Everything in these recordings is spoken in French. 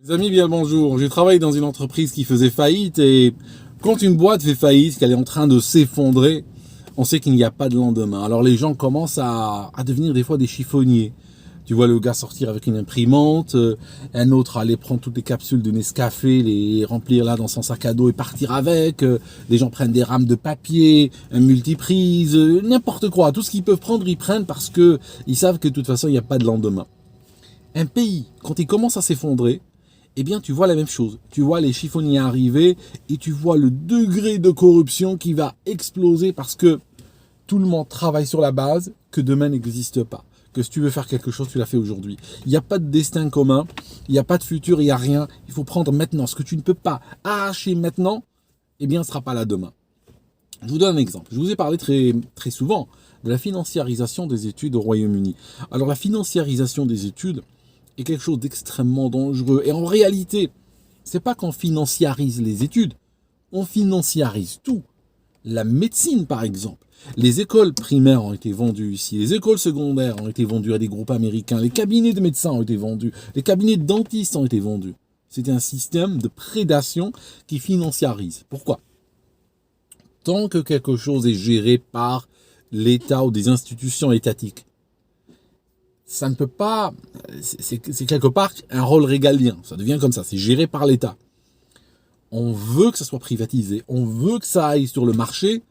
Les amis, bien le bonjour. J'ai travaillé dans une entreprise qui faisait faillite et quand une boîte fait faillite, qu'elle est en train de s'effondrer, on sait qu'il n'y a pas de lendemain. Alors les gens commencent à devenir des fois des chiffonniers. Tu vois le gars sortir avec une imprimante, un autre aller prendre toutes les capsules de Nescafé, les remplir là dans son sac à dos et partir avec. Des gens prennent des rames de papier, un multiprise, n'importe quoi. Tout ce qu'ils peuvent prendre, ils prennent parce que ils savent que de toute façon, il n'y a pas de lendemain. Un pays, quand il commence à s'effondrer, eh bien, tu vois la même chose. Tu vois les chiffonniers arriver et tu vois le degré de corruption qui va exploser parce que tout le monde travaille sur la base que demain n'existe pas. Que si tu veux faire quelque chose, tu l'as fait aujourd'hui. Il n'y a pas de destin commun, il n'y a pas de futur, il n'y a rien. Il faut prendre maintenant. Ce que tu ne peux pas arracher maintenant, eh bien, ce ne sera pas là demain. Je vous donne un exemple. Je vous ai parlé très souvent de la financiarisation des études au Royaume-Uni. Alors, la financiarisation des études est quelque chose d'extrêmement dangereux. Et en réalité, c'est pas qu'on financiarise les études, on financiarise tout. La médecine, par exemple. Les écoles primaires ont été vendues ici, les écoles secondaires ont été vendues à des groupes américains, les cabinets de médecins ont été vendus, les cabinets de dentistes ont été vendus. C'est un système de prédation qui financiarise. Pourquoi? Tant que quelque chose est géré par l'État ou des institutions étatiques, ça ne peut pas, c'est quelque part un rôle régalien, ça devient comme ça, c'est géré par l'État. On veut que ça soit privatisé, on veut que ça aille sur le marché,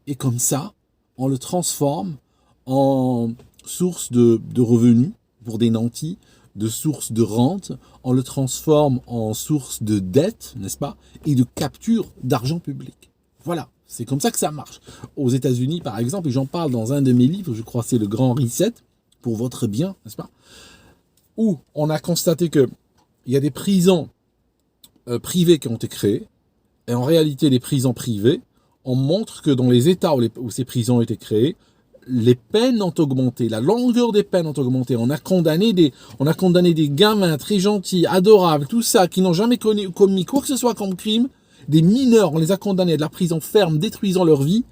et comme ça, on le transforme en source de revenus pour des nantis, de source de rente, on le transforme en source de dette, n'est-ce pas, et de capture d'argent public. Voilà, c'est comme ça que ça marche. Aux États-Unis, par exemple, et j'en parle dans un de mes livres, je crois que c'est le Grand Reset, pour votre bien, n'est-ce pas, où on a constaté qu'il y a des prisons privées qui ont été créées, et en réalité, les prisons privées, on montre que dans les États où ces prisons ont été créées, les peines ont augmenté, la longueur des peines ont augmenté. On a condamné des gamins très gentils, adorables, tout ça, qui n'ont jamais commis quoi que ce soit comme crime. Des mineurs, on les a condamnés à de la prison ferme, détruisant leur vie,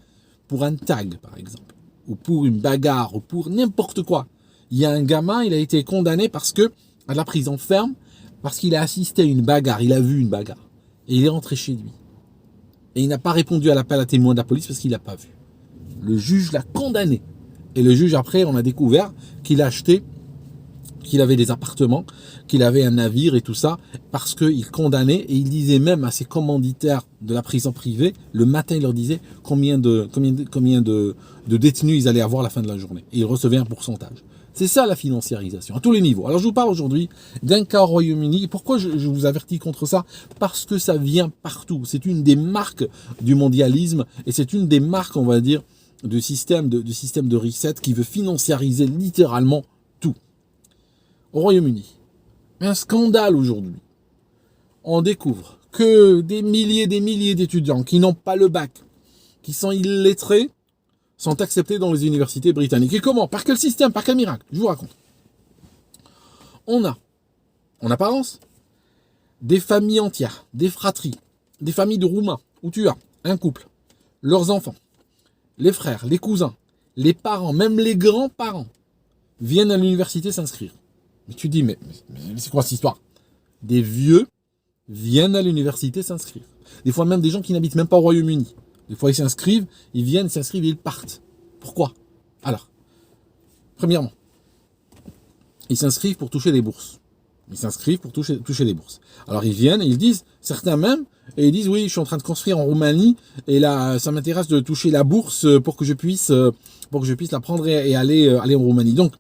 pour un tag, par exemple, ou pour une bagarre, ou pour n'importe quoi. Il y a un gamin, il a été condamné parce que, à de la prison ferme, parce qu'il a assisté à une bagarre, il a vu une bagarre. Et il est rentré chez lui. Et il n'a pas répondu à l'appel à témoin de la police parce qu'il l'a pas vu. Le juge l'a condamné. Et le juge, après, on a découvert qu'il a acheté, qu'il avait des appartements, qu'il avait un navire et tout ça, parce qu'il condamnait, et il disait même à ses commanditaires de la prison privée, le matin, il leur disait combien de détenus ils allaient avoir à la fin de la journée. Et ils recevaient un pourcentage. C'est ça la financiarisation, à tous les niveaux. Alors je vous parle aujourd'hui d'un cas au Royaume-Uni. Pourquoi je vous avertis contre ça? Parce que ça vient partout. C'est une des marques du mondialisme, et c'est une des marques, on va dire, du système de reset qui veut financiariser littéralement tout. Au Royaume-Uni, un scandale aujourd'hui. On découvre que des milliers d'étudiants qui n'ont pas le bac, qui sont illettrés, sont acceptés dans les universités britanniques. Et comment? Par quel système? Par quel miracle? Je vous raconte. On a, en apparence, des familles entières, des fratries, des familles de Roumains, où tu as un couple, leurs enfants, les frères, les cousins, les parents, même les grands-parents, viennent à l'université s'inscrire. Mais tu dis, mais c'est quoi cette histoire? Des vieux viennent à l'université s'inscrire. Des fois même des gens qui n'habitent même pas au Royaume-Uni. Des fois ils s'inscrivent, ils viennent, s'inscrivent et ils partent. Pourquoi? Alors, premièrement, ils s'inscrivent pour toucher des bourses. Ils s'inscrivent pour toucher des bourses. Alors ils viennent et ils disent, certains même, et ils disent, oui, je suis en train de construire en Roumanie, et là, ça m'intéresse de toucher la bourse pour que je puisse la prendre et aller en Roumanie. Donc,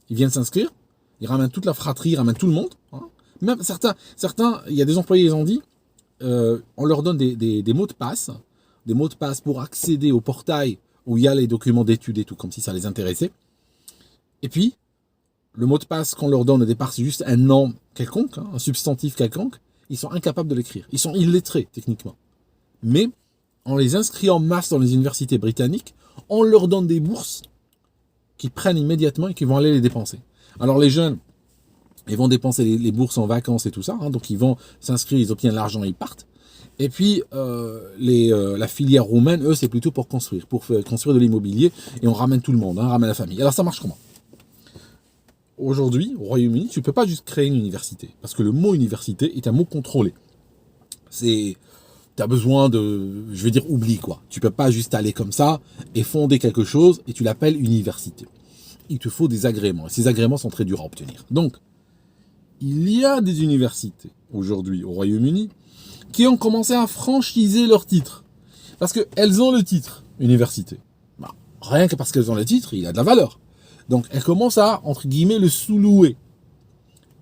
ils viennent s'inscrire, ils ramènent toute la fratrie, ils ramènent tout le monde. Hein. Même certains, il y a des employés, ils ont dit, on leur donne des mots de passe, pour accéder au portail où il y a les documents d'études et tout, comme si ça les intéressait. Et puis, le mot de passe qu'on leur donne au départ, c'est juste un nom quelconque, hein, un substantif quelconque. Ils sont incapables de l'écrire. Ils sont illettrés, techniquement. Mais, on les inscrit en masse dans les universités britanniques, on leur donne des bourses qu'ils prennent immédiatement et qu'ils vont aller les dépenser. Alors les jeunes, ils vont dépenser les bourses en vacances et tout ça, hein, donc ils vont s'inscrire, ils obtiennent l'argent et ils partent. Et puis, la filière roumaine, eux, c'est plutôt pour construire de l'immobilier, et on ramène tout le monde, hein, on ramène la famille. Alors ça marche comment? aujourd'hui, au Royaume-Uni, tu ne peux pas juste créer une université. Parce que le mot université est un mot contrôlé. Tu as besoin de, je vais dire, oublie quoi. Tu ne peux pas juste aller comme ça et fonder quelque chose et tu l'appelles université. Il te faut des agréments. Et ces agréments sont très durs à obtenir. Donc, il y a des universités aujourd'hui au Royaume-Uni qui ont commencé à franchiser leur titre. Parce qu'elles ont le titre, université. Bah, rien que parce qu'elles ont le titre, il a de la valeur. Donc, elles commencent à, entre guillemets, le sous-louer.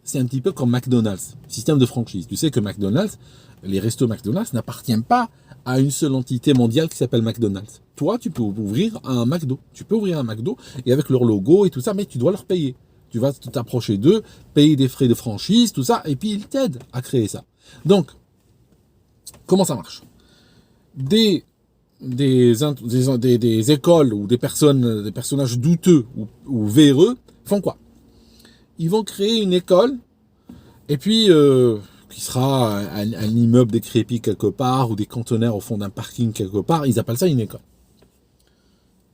C'est un petit peu comme McDonald's, système de franchise. Tu sais que McDonald's, les restos McDonald's n'appartiennent pas à une seule entité mondiale qui s'appelle McDonald's. Toi, tu peux ouvrir un McDo. Tu peux ouvrir un McDo et avec leur logo et tout ça, mais tu dois leur payer. Tu vas t'approcher d'eux, payer des frais de franchise, tout ça, et puis ils t'aident à créer ça. Donc, comment ça marche? Des écoles ou des personnages douteux ou véreux font quoi? Ils vont créer une école et puis qui sera un immeuble décrépit quelque part ou des conteneurs au fond d'un parking quelque part. Ils appellent ça une école.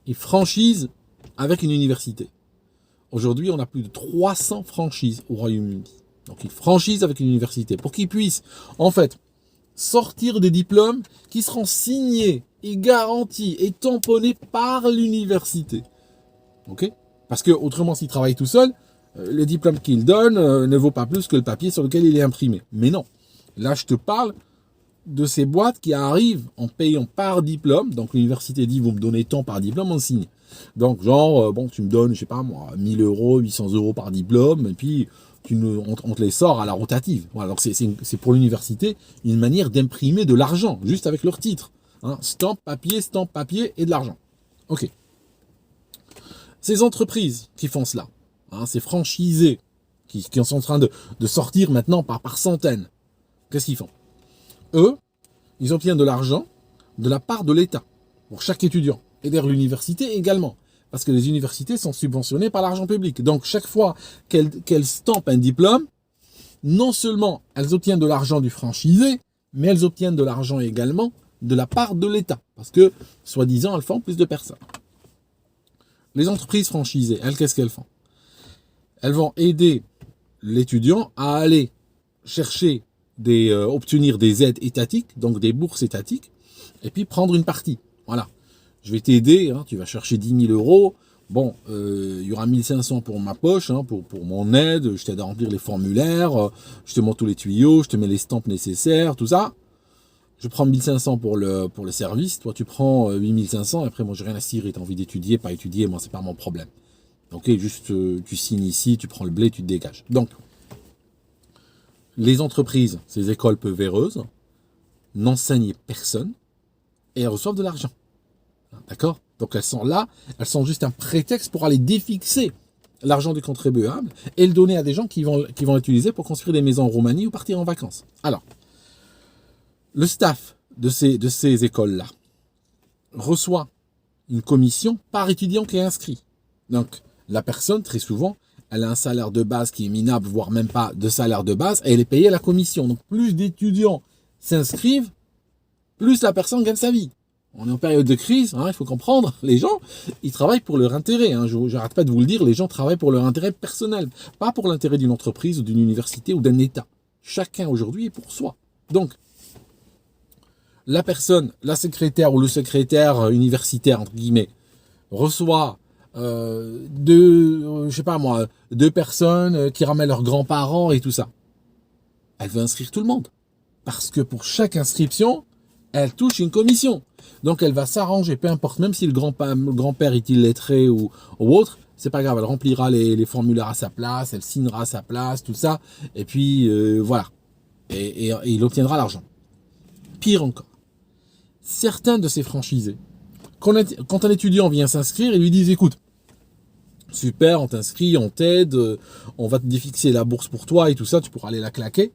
Ils franchisent avec une université. Aujourd'hui, on a plus de 300 franchises au Royaume-Uni. Donc, ils franchisent avec une université pour qu'ils puissent, en fait, sortir des diplômes qui seront signés et garantis et tamponnés par l'université. Ok? Parce que autrement, s'ils travaillent tout seuls, le diplôme qu'ils donnent ne vaut pas plus que le papier sur lequel il est imprimé. Mais non. Là, je te parle de ces boîtes qui arrivent en payant par diplôme. Donc, l'université dit, vous me donnez tant par diplôme, on signe. Donc, genre, tu me donnes, je sais pas moi, 1000 euros, 800 euros par diplôme, et puis on te les sort à la rotative. Voilà, donc c'est pour l'université une manière d'imprimer de l'argent, juste avec leur titre. Hein, stamp papier et de l'argent. Ok. Ces entreprises qui font cela, hein, ces franchisés qui sont en train de sortir maintenant par centaines, qu'est-ce qu'ils font? Eux, ils obtiennent de l'argent de la part de l'État pour chaque étudiant. Et d'ailleurs l'université également. Parce que les universités sont subventionnées par l'argent public. Donc chaque fois qu'elles stampent un diplôme, non seulement elles obtiennent de l'argent du franchisé, mais elles obtiennent de l'argent également de la part de l'État. Parce que, soi-disant, elles font plus de personnes. Les entreprises franchisées, elles, qu'est-ce qu'elles font? Elles vont aider l'étudiant à aller chercher obtenir des aides étatiques, donc des bourses étatiques, et puis prendre une partie. Voilà. Je vais t'aider, hein, tu vas chercher 10 000 euros. Bon, il y aura 1500 pour ma poche, hein, pour mon aide. Je t'aide à remplir les formulaires, je te montre tous les tuyaux, je te mets les stampes nécessaires, tout ça. Je prends 1500 pour le service. Toi, tu prends 8500. Après, moi, j'ai rien à cirer. Tu as envie d'étudier, pas étudier. Moi, c'est pas mon problème. Ok, juste, tu signes ici, tu prends le blé, tu te dégages. Donc, les entreprises, ces écoles peu véreuses, n'enseignent personne et elles reçoivent de l'argent. D'accord? Donc elles sont là, elles sont juste un prétexte pour aller défixer l'argent du contribuable et le donner à des gens qui vont l'utiliser pour construire des maisons en Roumanie ou partir en vacances. Alors, le staff de ces écoles-là reçoit une commission par étudiant qui est inscrit. Donc, la personne, très souvent, elle a un salaire de base qui est minable, voire même pas de salaire de base, et elle est payée à la commission. Donc, plus d'étudiants s'inscrivent, plus la personne gagne sa vie. On est en période de crise, hein, il faut comprendre, les gens, ils travaillent pour leur intérêt. Hein, je n'arrête pas de vous le dire, les gens travaillent pour leur intérêt personnel, pas pour l'intérêt d'une entreprise ou d'une université ou d'un État. Chacun aujourd'hui est pour soi. Donc, la personne, la secrétaire ou le secrétaire universitaire, entre guillemets, reçoit deux personnes qui ramènent leurs grands-parents et tout ça. Elle veut inscrire tout le monde. Parce que pour chaque inscription, elle touche une commission. Donc elle va s'arranger, peu importe, même si le grand-père est illettré ou autre, c'est pas grave, elle remplira les formulaires à sa place, elle signera à sa place, tout ça, et puis voilà. Et il obtiendra l'argent. Pire encore, certains de ces franchisés, quand un étudiant vient s'inscrire, ils lui disent, écoute, super, on t'inscrit, on t'aide, on va te défixer la bourse pour toi et tout ça, tu pourras aller la claquer.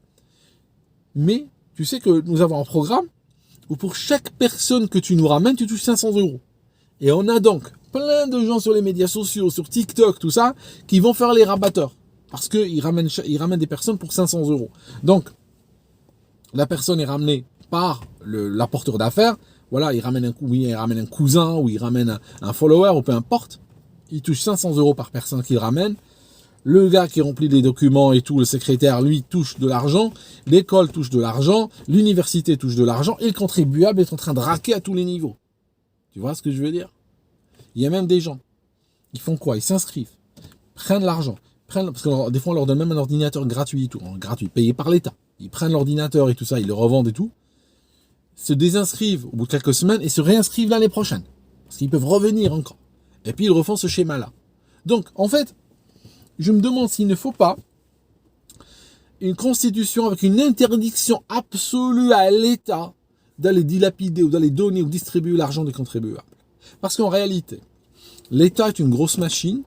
Mais tu sais que nous avons un programme où pour chaque personne que tu nous ramènes, tu touches 500 euros. Et on a donc plein de gens sur les médias sociaux, sur TikTok, tout ça, qui vont faire les rabatteurs. Parce qu'ils ramènent des personnes pour 500 euros. Donc, la personne est ramenée par l'apporteur d'affaires. Voilà, il ramène un cousin ou il ramène un follower ou peu importe. Il touche 500 euros par personne qu'il ramène. Le gars qui remplit les documents et tout, le secrétaire, lui, touche de l'argent. L'école touche de l'argent. L'université touche de l'argent. Et le contribuable est en train de raquer à tous les niveaux. Tu vois ce que je veux dire? Il y a même des gens. Ils font quoi? Ils s'inscrivent. Prennent l'argent. Parce que des fois, on leur donne même un ordinateur gratuit et tout. Gratuit, payé par l'État. Ils prennent l'ordinateur et tout ça. Ils le revendent et tout. Se désinscrivent au bout de quelques semaines et se réinscrivent l'année prochaine. Parce qu'ils peuvent revenir encore. Et puis, ils refont ce schéma-là. Donc, en fait, je me demande s'il ne faut pas une constitution avec une interdiction absolue à l'État d'aller dilapider ou d'aller donner ou distribuer l'argent des contribuables. Parce qu'en réalité, l'État est une grosse machine.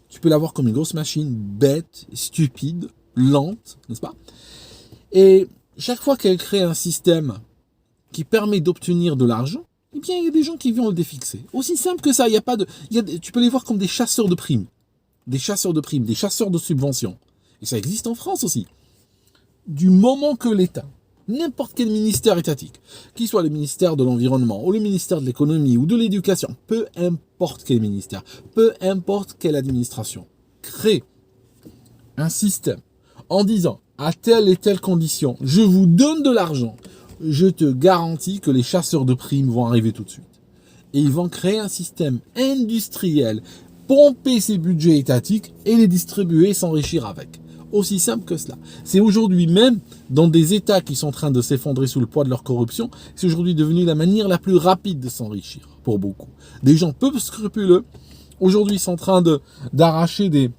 Tu peux l'avoir comme une grosse machine bête, stupide, lente, n'est-ce pas? Et chaque fois qu'elle crée un système qui permet d'obtenir de l'argent, eh bien, il y a des gens qui vont le défixer. Aussi simple que ça, tu peux les voir comme des chasseurs de primes. Des chasseurs de primes, des chasseurs de subventions. Et ça existe en France aussi. Du moment que l'État, n'importe quel ministère étatique, qu'il soit le ministère de l'Environnement, ou le ministère de l'Économie, ou de l'Éducation, peu importe quel ministère, peu importe quelle administration, crée un système en disant, à telle et telle condition, je vous donne de l'argent, je te garantis que les chasseurs de primes vont arriver tout de suite. Et ils vont créer un système industriel, pomper ces budgets étatiques et les distribuer et s'enrichir avec. Aussi simple que cela. C'est aujourd'hui même, dans des États qui sont en train de s'effondrer sous le poids de leur corruption, c'est aujourd'hui devenu la manière la plus rapide de s'enrichir, pour beaucoup. Des gens peu scrupuleux, aujourd'hui, sont en train d'arracher des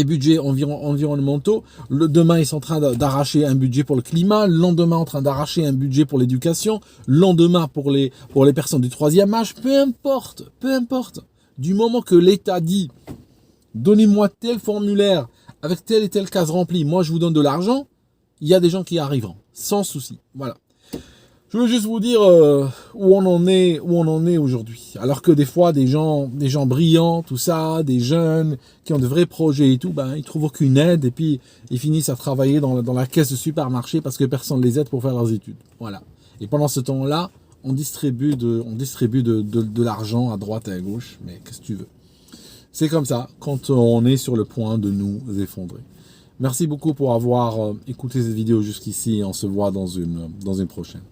budgets environnementaux. Demain, ils sont en train d'arracher un budget pour le climat. Le lendemain, en train d'arracher un budget pour l'éducation. Le lendemain, pour les personnes du troisième âge. Peu importe. Du moment que l'État dit, donnez-moi tel formulaire avec telle et telle case remplie, moi je vous donne de l'argent, il y a des gens qui arriveront, sans souci. Voilà. Je veux juste vous dire où on en est aujourd'hui. Alors que des fois, des gens brillants, tout ça, des jeunes qui ont de vrais projets et tout, ils trouvent aucune aide et puis ils finissent à travailler dans la caisse de supermarché parce que personne ne les aide pour faire leurs études. Voilà. Et pendant ce temps-là, on distribue de l'argent à droite et à gauche, mais qu'est-ce que tu veux? C'est comme ça quand on est sur le point de nous effondrer. Merci beaucoup pour avoir écouté cette vidéo jusqu'ici et on se voit dans une prochaine.